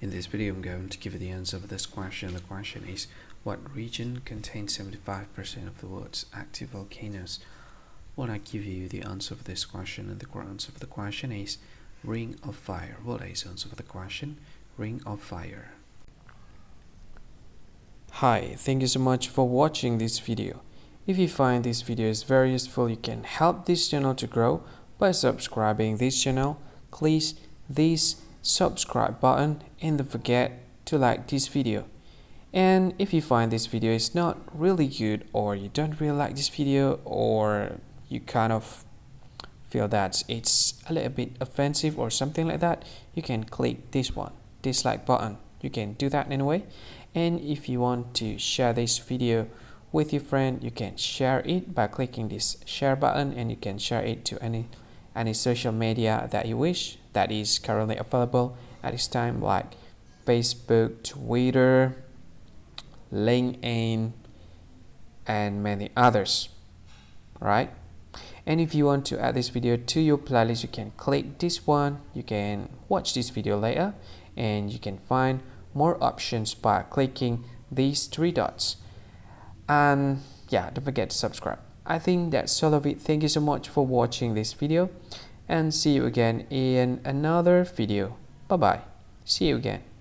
In this video, I'm going to give you the answer of this question. The question is, what region contains 75% of the world's active volcanoes? When I give you the answer of this question, and the answer of the question is Ring of Fire. What is the answer of the question? Ring of Fire. Hi, thank you so much for watching this video. If you find this video is very useful, you can help this channel to grow by subscribing this channel. Click this subscribe button and don't forget to like this video. And if you find this video is not really good, or you don't really like this video, or you kind of feel that it's a little bit offensive or something like that, you can click this one, dislike button. You can do that anyway. And if you want to share this video with your friend, you can share it by clicking this share button, and you can share it to any social media that you wish that is currently available at this time, like Facebook, Twitter, LinkedIn, and many others. Right? And if you want to add this video to your playlist, you can click this one. You can watch this video later, and you can find more options by clicking these three dots. And yeah, don't forget to subscribe. I think that's all of it. Thank you so much for watching this video, and see you again in another video. Bye bye. See you again.